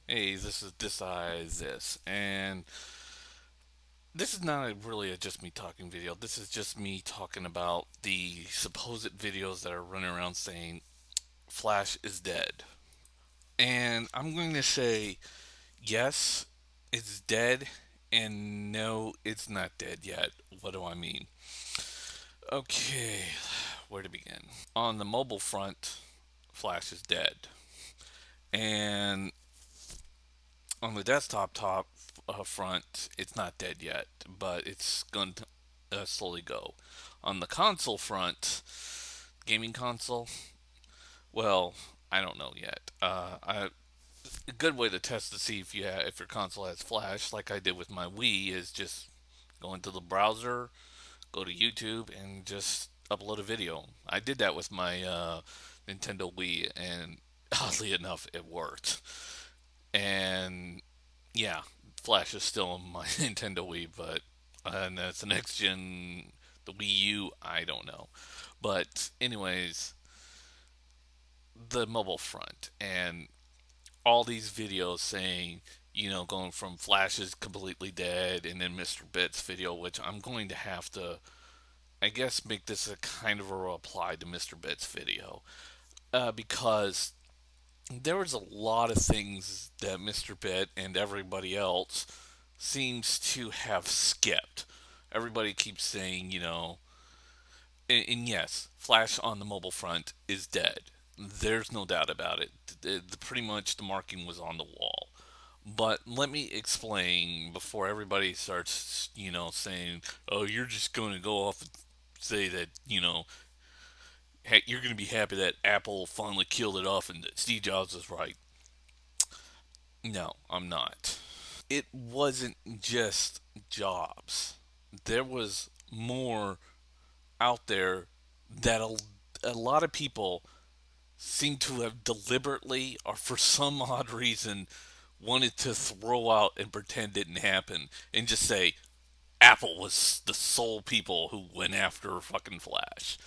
Hey, this is This Eye This, and this is not really a just me talking video. This is just me talking about the supposed videos that are running around saying Flash is dead. And I'm going to say yes, it's dead, and no, it's not dead yet. What do I mean? Okay, where to begin? On the mobile front, Flash is dead, and on the desktop front, it's not dead yet, but it's going to slowly go. On the console front, gaming console, well, I don't know yet. A good way to test to see if your console has flash, like I did with my Wii, is just go into the browser, go to YouTube, and just upload a video. I did that with my Nintendo Wii, and oddly enough, it worked. And yeah, Flash is still on my Nintendo Wii, but and that's the next gen, the Wii U. I don't know, but anyways, the mobile front and all these videos saying, going from Flash is completely dead, and then Mr. Bit's video, which I'm going to have to, I guess, make this a kind of a reply to Mr. Bit's video, because there was a lot of things that Mr. Bit and everybody else seems to have skipped. Everybody keeps saying, and yes, Flash on the mobile front is dead. There's no doubt about it. Pretty much the marking was on the wall. But let me explain before everybody starts, saying, "Oh, you're just going to go off and say that, hey, you're going to be happy that Apple finally killed it off and that Steve Jobs is right." No, I'm not. It wasn't just Jobs. There was more out there that a lot of people seem to have deliberately or for some odd reason wanted to throw out and pretend didn't happen and just say Apple was the sole people who went after fucking Flash.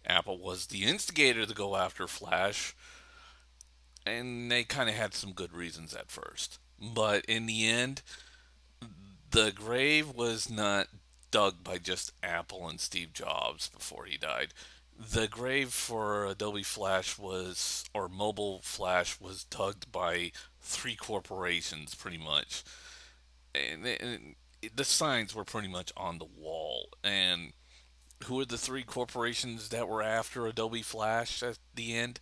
Apple was the instigator to go after Flash, and they kind of had some good reasons at first. But in the end, the grave was not dug by just Apple and Steve Jobs before he died. The grave for Adobe Flash was, or Mobile Flash, was dug by three corporations pretty much. And the signs were pretty much on the wall. And who are the three corporations that were after Adobe Flash at the end?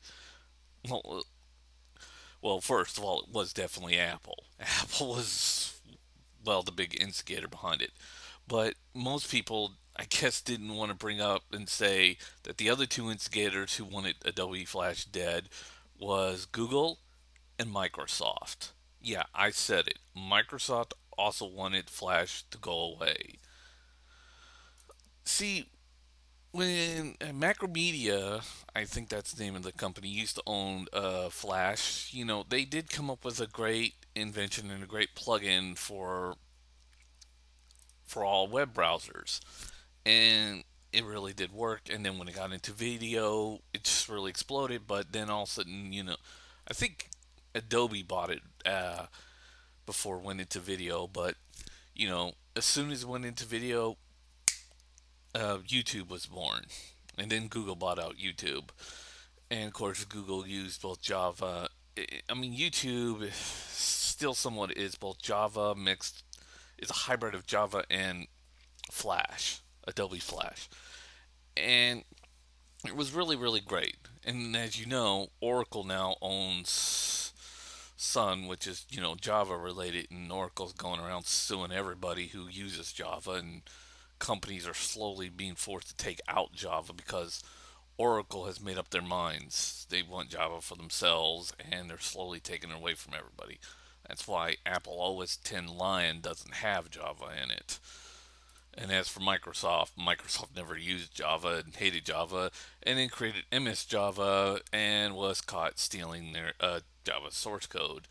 Well, first of all, it was definitely Apple. Apple was, well, the big instigator behind it. But most people, I guess, didn't want to bring up and say that the other two instigators who wanted Adobe Flash dead was Google and Microsoft. Yeah, I said it. Microsoft also wanted Flash to go away. See, when Macromedia, I think that's the name of the company, used to own Flash, they did come up with a great invention and a great plugin for all web browsers, and it really did work. And then when it got into video, it just really exploded. But then all of a sudden, I think Adobe bought it before it went into video. But as soon as it went into video, YouTube was born, and then Google bought out YouTube, and of course Google used both Java. I mean, YouTube still somewhat is both Java mixed. It's a hybrid of Java and Flash, Adobe Flash, and it was really really great. And as you know, Oracle now owns Sun, which is Java related, and Oracle's going around suing everybody who uses Java, and companies are slowly being forced to take out Java because Oracle has made up their minds. They want Java for themselves, and they're slowly taking it away from everybody. That's why Apple OS 10 Lion doesn't have Java in it. And as for Microsoft, Microsoft never used Java and hated Java, and then created MS Java and was caught stealing their Java source code.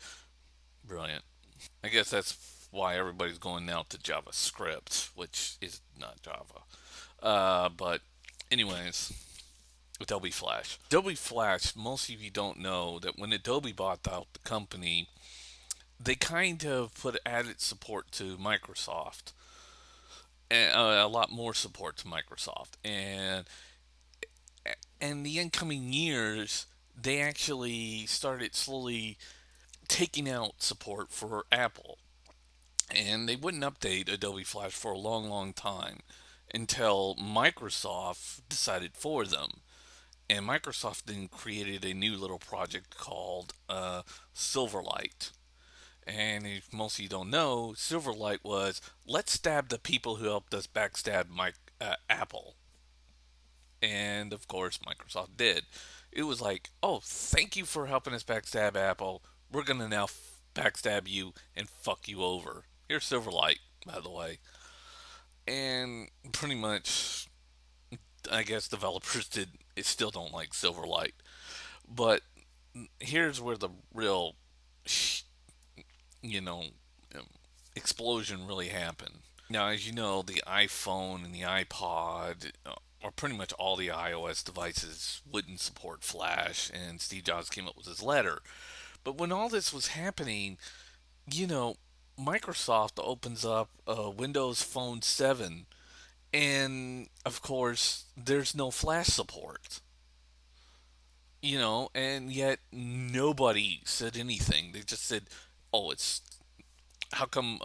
Brilliant. I guess that's why everybody's going now to JavaScript, which is not Java. But, anyways, Adobe Flash. Adobe Flash, most of you don't know that when Adobe bought out the company, they kind of put added support to Microsoft, and a lot more support to Microsoft, and the incoming years they actually started slowly taking out support for Apple, and they wouldn't update Adobe Flash for a long, long time until Microsoft decided for them. And Microsoft then created a new little project called Silverlight. And if most of you don't know, Silverlight was let's stab the people who helped us backstab Apple. And of course, Microsoft did. It was like, oh, thank you for helping us backstab Apple. We're going to now backstab you and fuck you over. Here's Silverlight, by the way. And pretty much, I guess developers did still don't like Silverlight. But here's where the real, you know, um, explosion really happened. Now, as you know, the iPhone and the iPod, or pretty much all the iOS devices, wouldn't support Flash, and Steve Jobs came up with his letter. But when all this was happening, you know, Microsoft opens up Windows Phone 7, and of course, there's no Flash support. And yet nobody said anything. They just said, "Oh, it's how come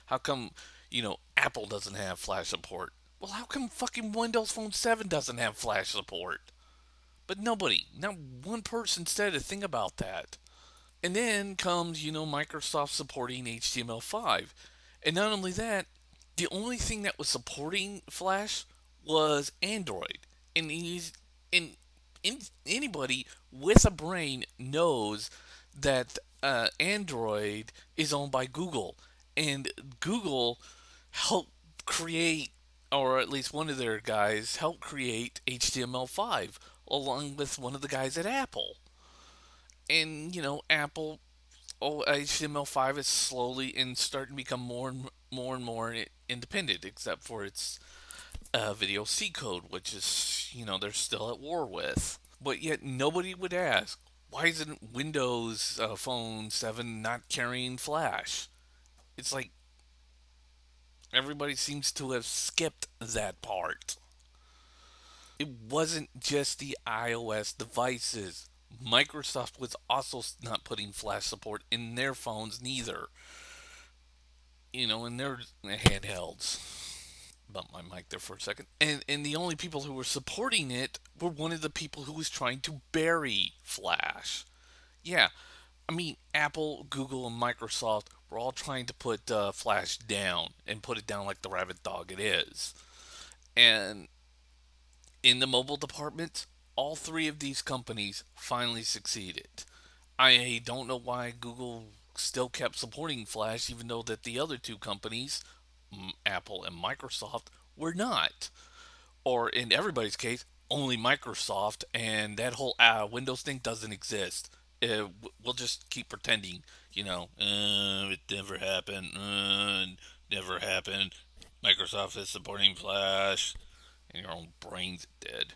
How come Apple doesn't have Flash support? Well, how come fucking Windows Phone 7 doesn't have Flash support?" But nobody, not one person said a thing about that. And then comes Microsoft supporting HTML5, and not only that, the only thing that was supporting Flash was Android, and and anybody with a brain knows that Android is owned by Google, and Google helped create, or at least one of their guys helped create HTML5 along with one of the guys at Apple. And Apple, HTML5 is slowly and starting to become more independent, except for its video C code, which is they're still at war with. But yet nobody would ask, why isn't Windows Phone 7 not carrying Flash? It's like everybody seems to have skipped that part. It wasn't just the iOS devices. Microsoft was also not putting Flash support in their phones neither. In their handhelds. Bump my mic there for a second. And the only people who were supporting it were one of the people who was trying to bury Flash. Yeah, I mean, Apple, Google, and Microsoft were all trying to put Flash down and put it down like the rabbit dog it is. And in the mobile department, all three of these companies finally succeeded. I don't know why Google still kept supporting Flash, even though that the other two companies, Apple and Microsoft, were not. Or in everybody's case, only Microsoft, and that whole Windows thing doesn't exist. We'll just keep pretending, it never happened, never happened. Microsoft is supporting Flash, and your own brain's dead.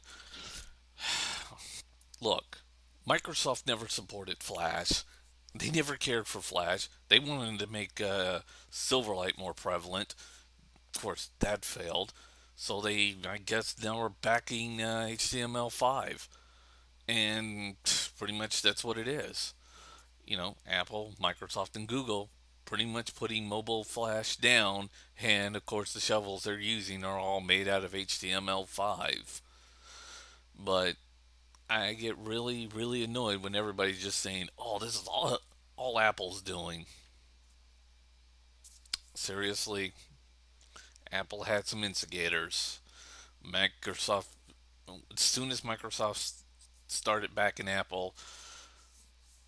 Look, Microsoft never supported Flash. They never cared for Flash. They wanted to make Silverlight more prevalent. Of course, that failed. So they, I guess, now are backing HTML5. And pretty much that's what it is. Apple, Microsoft, and Google pretty much putting mobile Flash down. And of course, the shovels they're using are all made out of HTML5. But I get really, really annoyed when everybody's just saying, "Oh, this is all Apple's doing." Seriously, Apple had some instigators. Microsoft, as soon as Microsoft started backing Apple,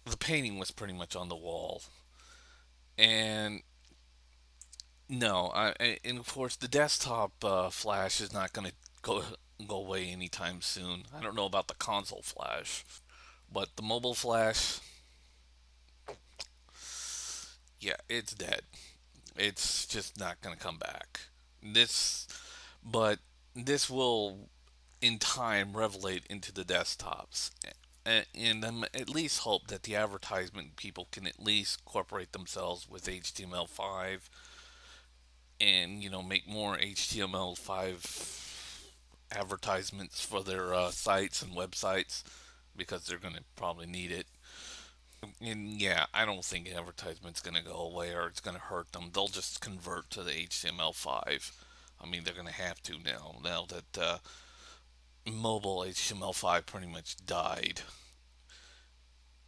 the painting was pretty much on the wall. And no, and of course the desktop Flash is not going to go away anytime soon. I don't know about the console Flash, but the mobile Flash, yeah, it's dead. It's just not going to come back. This, but this will, in time, revelate into the desktops. and at least hope that the advertisement people can at least incorporate themselves with HTML5 and make more HTML5 advertisements for their sites and websites because they're going to probably need it. And yeah, I don't think advertisement's going to go away or it's going to hurt them. They'll just convert to the HTML5. I mean, they're going to have to now that mobile HTML5 pretty much died.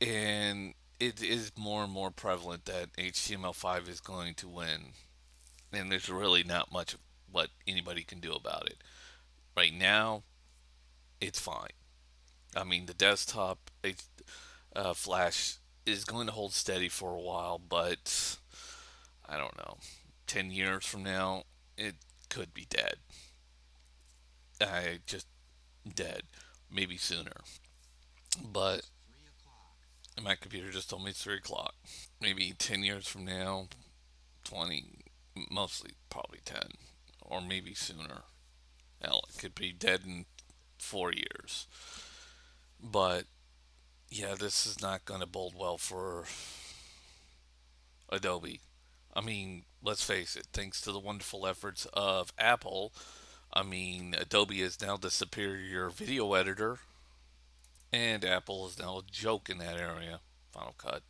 And it is more and more prevalent that HTML5 is going to win. And there's really not much what anybody can do about it. Right now, it's fine. I mean, the desktop Flash is going to hold steady for a while, but I don't know. 10 years from now, it could be dead. I just dead. Maybe sooner. But my computer just told me it's 3 o'clock. Maybe 10 years from now, 20, mostly probably 10, or maybe sooner. Hell, it could be dead in 4 years. But yeah, this is not going to bode well for Adobe. I mean, let's face it, thanks to the wonderful efforts of Apple, I mean, Adobe is now the superior video editor, and Apple is now a joke in that area. Final Cut.